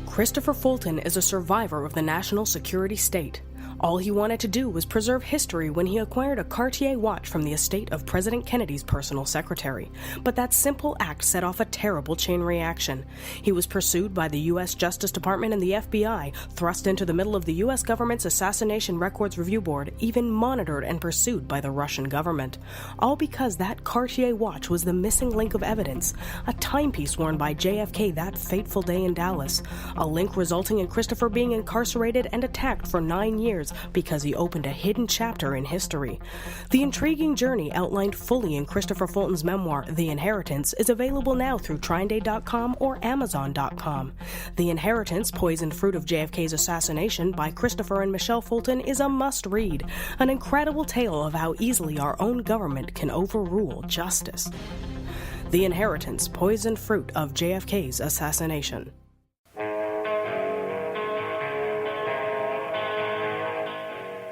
Christopher Fulton is a survivor of the national security state. All he wanted to do was preserve history when he acquired a Cartier watch from the estate of President Kennedy's personal secretary. But that simple act set off a terrible chain reaction. He was pursued by the U.S. Justice Department and the FBI, thrust into the middle of the U.S. government's Assassination Records Review Board, even monitored and pursued by the Russian government. All because that Cartier watch was the missing link of evidence, a timepiece worn by JFK that fateful day in Dallas, a link resulting in Christopher being incarcerated and attacked for 9 years Americans because he opened a hidden chapter in history. The intriguing journey outlined fully in Christopher Fulton's memoir, The Inheritance, is available now through TrineDay.com or Amazon.com. The Inheritance, Poisoned Fruit of JFK's Assassination by Christopher and Michelle Fulton is a must-read, an incredible tale of how easily our own government can overrule justice. The Inheritance, Poisoned Fruit of JFK's Assassination.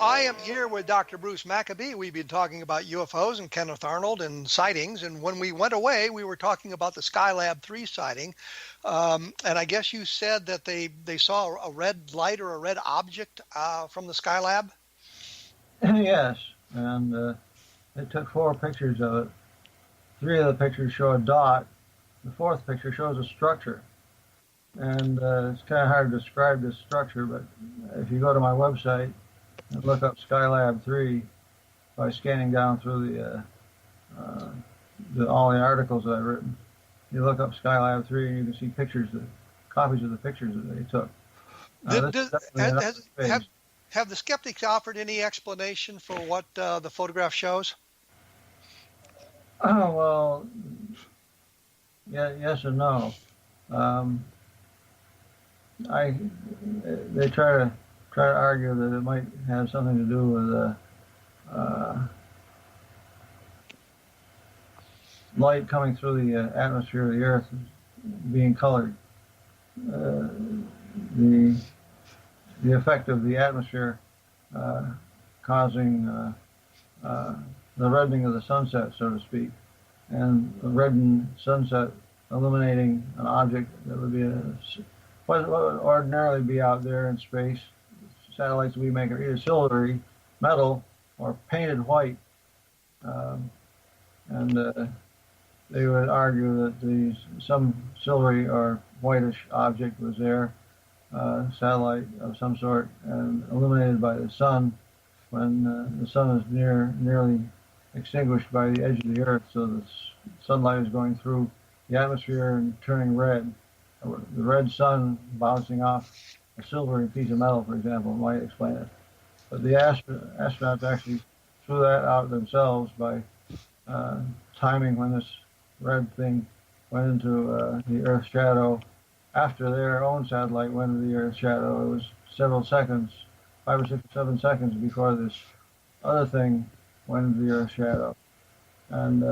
I am here with Dr. Bruce Maccabbe. We've been talking about UFOs and Kenneth Arnold and sightings. And when we went away, we were talking about the Skylab 3 sighting. And I guess you said that they saw a red light or a red object from the Skylab? Yes, and they took 4 pictures of it. 3 of the pictures show a dot. The 4th picture shows a structure. And it's kind of hard to describe this structure, but if you go to my website and look up Skylab 3 by scanning down through all the articles that I've written, you look up Skylab 3 and you can see pictures, copies of the pictures that they took. Have the skeptics offered any explanation for what the photograph shows? Oh, well, yeah, yes and no. They try to argue that it might have something to do with light coming through the atmosphere of the Earth being colored. The effect of the atmosphere causing the reddening of the sunset, so to speak, and the reddened sunset illuminating an object that would be what would ordinarily be out there in space. Satellites we make are either silvery, metal, or painted white, and they would argue that some silvery or whitish object was there, satellite of some sort, and illuminated by the sun when the sun is nearly extinguished by the edge of the Earth, so the sunlight is going through the atmosphere and turning red. The red sun bouncing off a silvery piece of metal, for example, might explain it. But the astronauts actually threw that out themselves by timing when this red thing went into the Earth's shadow. After their own satellite went into the Earth's shadow, it was several seconds, 5 or 6 or 7 seconds before this other thing went into the Earth's shadow. And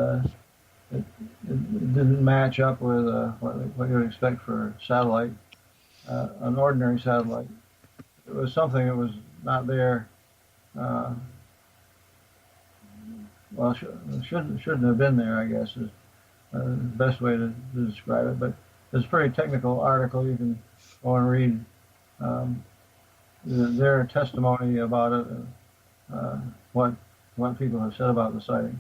it didn't match up with what you would expect for a satellite, an ordinary satellite. It was something that was not there. Well, shouldn't have been there, I guess, is the best way to describe it. But it's a pretty technical article. You can go and read their testimony about it, what people have said about the sighting.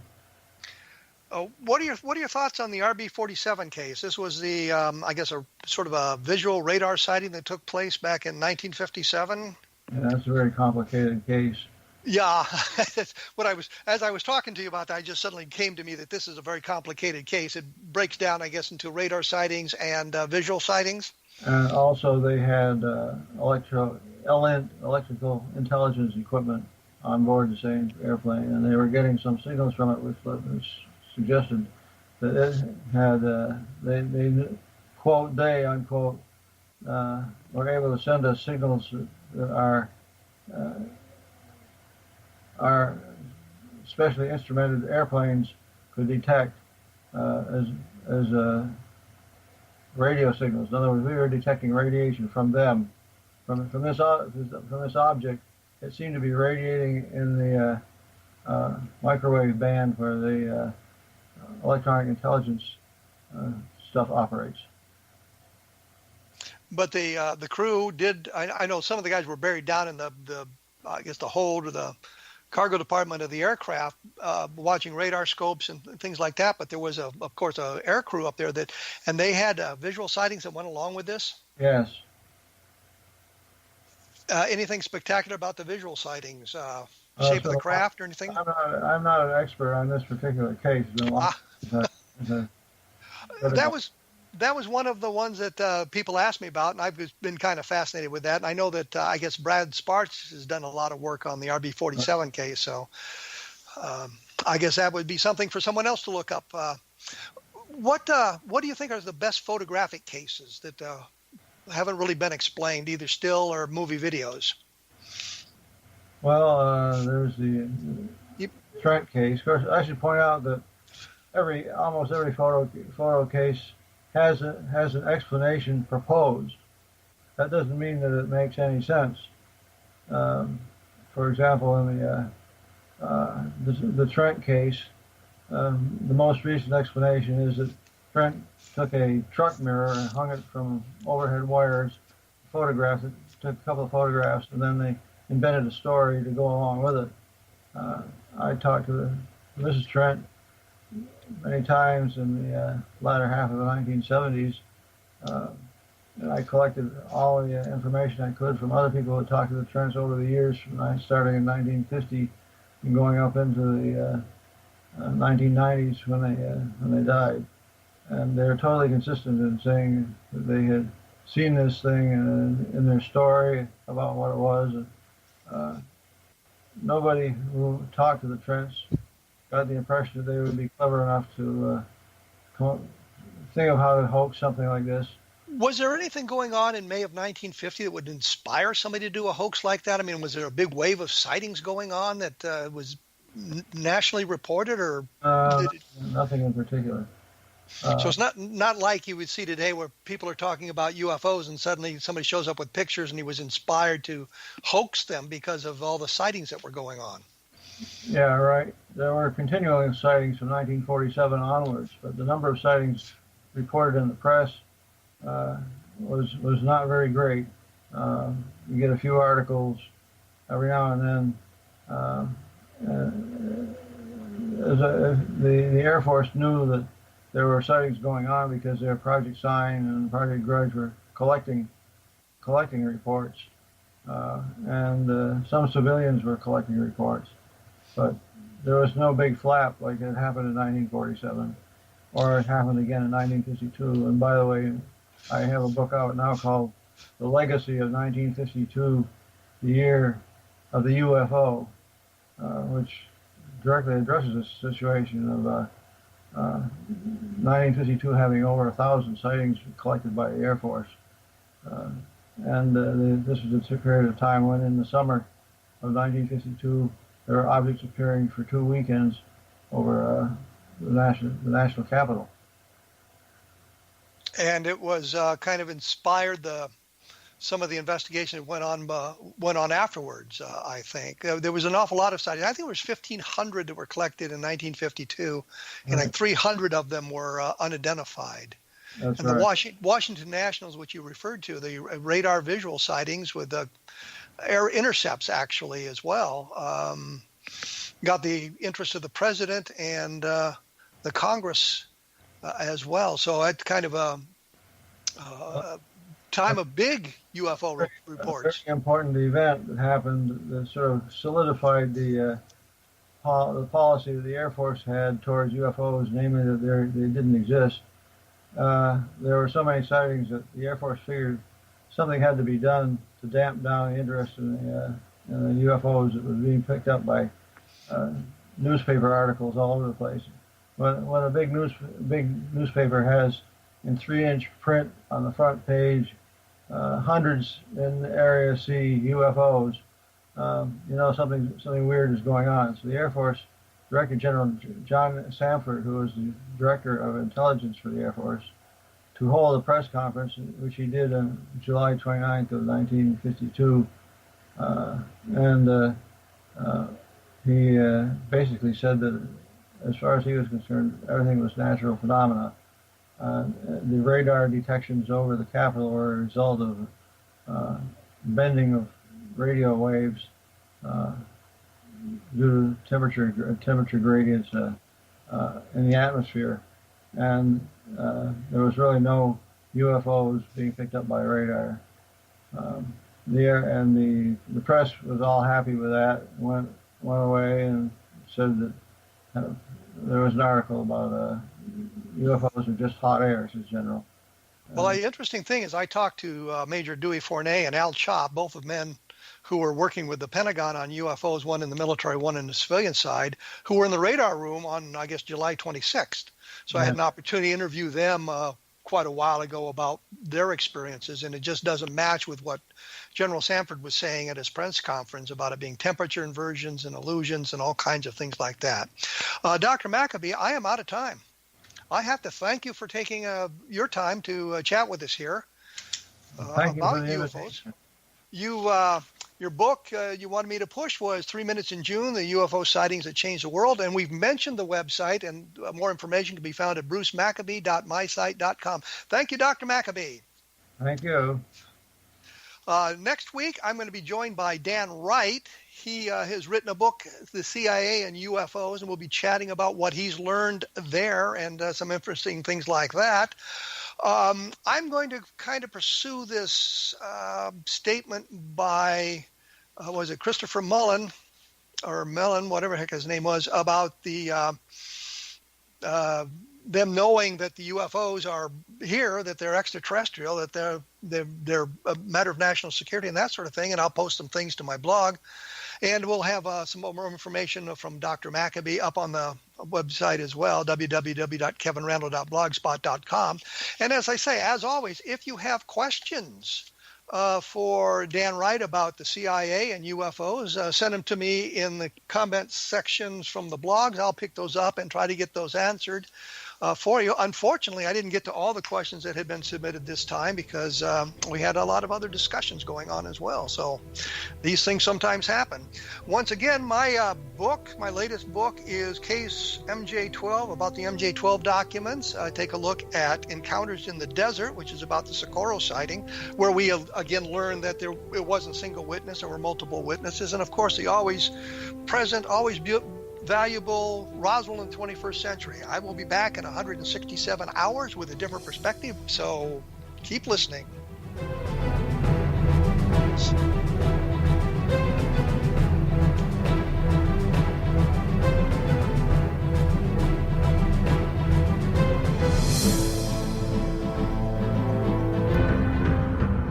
What are your thoughts on the RB-47 case? This was the I guess a sort of a visual radar sighting that took place back in 1957. Yeah, that's a very complicated case. Yeah, as I was talking to you about that, it just suddenly came to me that this is a very complicated case. It breaks down, I guess, into radar sightings and visual sightings. And also, they had electrical intelligence equipment on board the same airplane, and they were getting some signals from it, which suggested that it had, they quote, they, unquote, were able to send us signals that our specially instrumented airplanes could detect as radio signals. In other words, we were detecting radiation from them, from this object. It seemed to be radiating in the microwave band where the electronic intelligence stuff operates. But the crew did. I know some of the guys were buried down in the I guess the hold or the cargo department of the aircraft, watching radar scopes and things like that. But there was of course, a air crew up there and they had visual sightings that went along with this. Yes. Anything spectacular about the visual sightings? Shape of the craft or anything? I'm not an expert on this particular case. It's been a long time. that was one of the ones that people asked me about, and I've been kind of fascinated with that. And I know that I guess Brad Sparks has done a lot of work on the RB-47 case, so I guess that would be something for someone else to look up. What do you think are the best photographic cases that haven't really been explained, either still or movie videos? Well, there's the Trent case. Of course, I should point out that almost every photo case has an explanation proposed. That doesn't mean that it makes any sense. For example, in the Trent case, the most recent explanation is that Trent took a truck mirror and hung it from overhead wires, photographed it, took a couple of photographs, and then they invented a story to go along with it. I talked to Mrs. Trent many times in the latter half of the 1970s, and I collected all the information I could from other people who had talked to the Trents over the years, from starting in 1950 and going up into the 1990s when they died. And they're totally consistent in saying that they had seen this thing in their story about what it was. And, nobody who talked to the Trents got the impression that they would be clever enough to think of how to hoax something like this. Was there anything going on in May of 1950 that would inspire somebody to do a hoax like that? I mean, was there a big wave of sightings going on that was nationally reported, or nothing in particular? So it's not like you would see today where people are talking about UFOs and suddenly somebody shows up with pictures and he was inspired to hoax them because of all the sightings that were going on. Yeah, right. There were continuing sightings from 1947 onwards, but the number of sightings reported in the press was not very great. You get a few articles every now and then. The Air Force knew that there were sightings going on because their Project Sign and Project Grudge were collecting reports, and some civilians were collecting reports, but there was no big flap like it happened in 1947, or it happened again in 1952. And by the way, I have a book out now called The Legacy of 1952, the Year of the UFO, which directly addresses this situation of 1952 having over 1,000 sightings collected by the Air Force. This is a period of time when in the summer of 1952 there were objects appearing for 2 weekends over the national capital. And it was kind of inspired some of the investigation that went on afterwards, I think. There was an awful lot of sightings. I think there was 1,500 that were collected in 1952, and like 300 of them were unidentified. That's and right. The Washington Nationals, which you referred to, the radar visual sightings with the air intercepts actually as well, got the interest of the president and the Congress as well. So it's kind of a time of big UFO reports. A very important event that happened that sort of solidified the policy that the Air Force had towards UFOs, namely that they didn't exist. There were so many sightings that the Air Force figured something had to be done to damp down the interest in the UFOs that was being picked up by newspaper articles all over the place. When a big newspaper has in 3-inch print on the front page, hundreds in Area C UFOs, something weird is going on. So the Air Force Director General John Samford, who was the Director of Intelligence for the Air Force, to hold a press conference, which he did on July 29th of 1952, he basically said that as far as he was concerned, everything was natural phenomena. The radar detections over the Capitol were a result of bending of radio waves due to temperature gradients in the atmosphere, and there was really no UFOs being picked up by radar. The press was all happy with that. Went away and said that there was an article about UFOs are just hot air, says General. Well, the interesting thing is I talked to Major Dewey Fournay and Al Chop, both of men who were working with the Pentagon on UFOs, one in the military, one in the civilian side, who were in the radar room on, I guess, July 26th. So I had an opportunity to interview them quite a while ago about their experiences, and it just doesn't match with what General Sanford was saying at his press conference about it being temperature inversions and illusions and all kinds of things like that. Dr. Maccabbe, I am out of time. I have to thank you for taking your time to chat with us here Thank you about for the UFOs. invitation. Your book you wanted me to push was 3 Minutes in June, the UFO Sightings That Changed the World. And we've mentioned the website, and more information can be found at brucemaccabbe.mysite.com. Thank you, Dr. Maccabbe. Thank you. Next week, I'm going to be joined by Dan Wright. He has written a book, The CIA and UFOs, and we'll be chatting about what he's learned there and some interesting things like that. I'm going to kind of pursue this statement by, was it Christopher Mullen, or Mellon, whatever the heck his name was, about the them knowing that the UFOs are here, that they're extraterrestrial, that they're a matter of national security and that sort of thing. And I'll post some things to my blog. And we'll have some more information from Dr. Maccabbe up on the website as well, www.kevinrandle.blogspot.com. And as I say, as always, if you have questions for Dan Wright about the CIA and UFOs, send them to me in the comments sections from the blogs. I'll pick those up and try to get those answered for you. Unfortunately, I didn't get to all the questions that had been submitted this time because we had a lot of other discussions going on as well. So these things sometimes happen. Once again, my latest book is Case MJ12, about the MJ12 documents. Take a look at Encounters in the Desert, which is about the Socorro sighting, where we again learned that it wasn't single witness, there were multiple witnesses. And of course, the always present, always valuable Roswell in the 21st century. I will be back in 167 hours with a different perspective, so keep listening.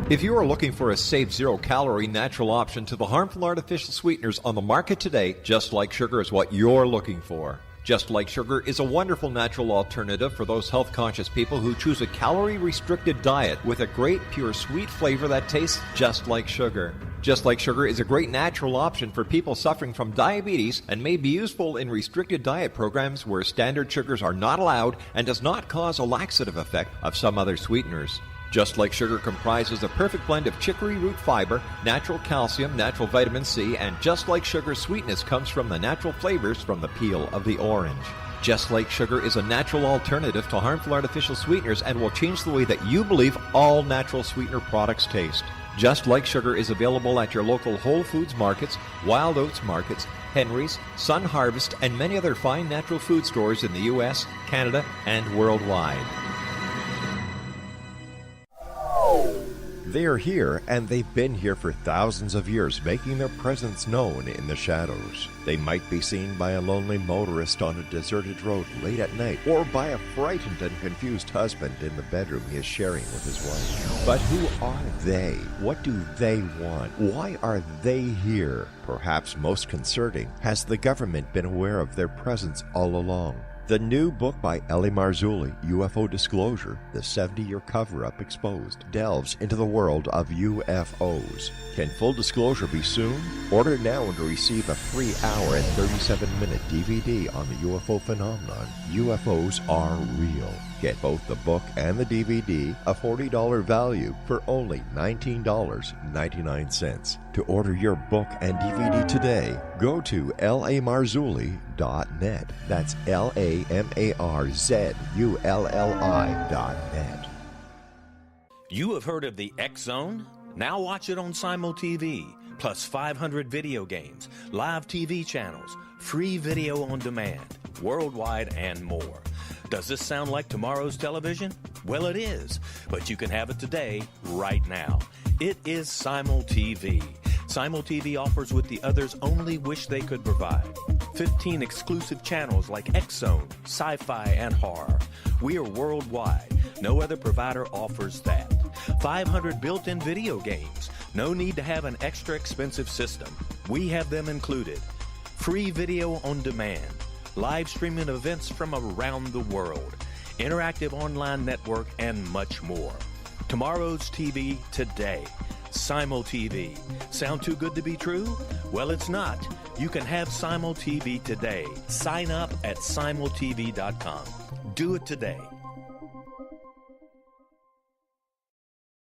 If you are looking for a safe, zero-calorie natural option to the harmful artificial sweeteners on the market today, Just Like Sugar is what you're looking for. Just Like Sugar is a wonderful natural alternative for those health-conscious people who choose a calorie-restricted diet with a great, pure, sweet flavor that tastes just like sugar. Just Like Sugar is a great natural option for people suffering from diabetes and may be useful in restricted diet programs where standard sugars are not allowed and does not cause a laxative effect of some other sweeteners. Just Like Sugar comprises a perfect blend of chicory root fiber, natural calcium, natural vitamin C, and Just Like Sugar's sweetness comes from the natural flavors from the peel of the orange. Just Like Sugar is a natural alternative to harmful artificial sweeteners and will change the way that you believe all natural sweetener products taste. Just Like Sugar is available at your local Whole Foods markets, Wild Oats markets, Henry's, Sun Harvest, and many other fine natural food stores in the U.S., Canada, and worldwide. They are here, and they've been here for thousands of years, making their presence known in the shadows. They might be seen by a lonely motorist on a deserted road late at night, or by a frightened and confused husband in the bedroom he is sharing with his wife. But who are they? What do they want? Why are they here? Perhaps most concerning, has the government been aware of their presence all along? The new book by Eli Marzulli, UFO Disclosure, the 70-year cover-up exposed, delves into the world of UFOs. Can full disclosure be soon? Order now and receive a free hour and 37-minute DVD on the UFO phenomenon. UFOs are real. Get both the book and the DVD, a $40 value, for only $19.99. To order your book and DVD today, go to lamarzulli.net. That's LAMARZULLI.net. You have heard of the X Zone? Now watch it on Simul TV, plus 500 video games, live TV channels, free video on demand, worldwide, and more. Does this sound like tomorrow's television? Well, it is, but you can have it today, right now. It is Simul TV. SimulTV offers what the others only wish they could provide. 15 exclusive channels like X-Zone, Sci-Fi, and Horror. We are worldwide. No other provider offers that. 500 built-in video games. No need to have an extra expensive system. We have them included. Free video on demand. Live streaming events from around the world. Interactive online network, and much more. Tomorrow's TV today. SimulTV. Sound too good to be true? Well, it's not. You can have SimulTV today. Sign up at simultv.com. Do it today.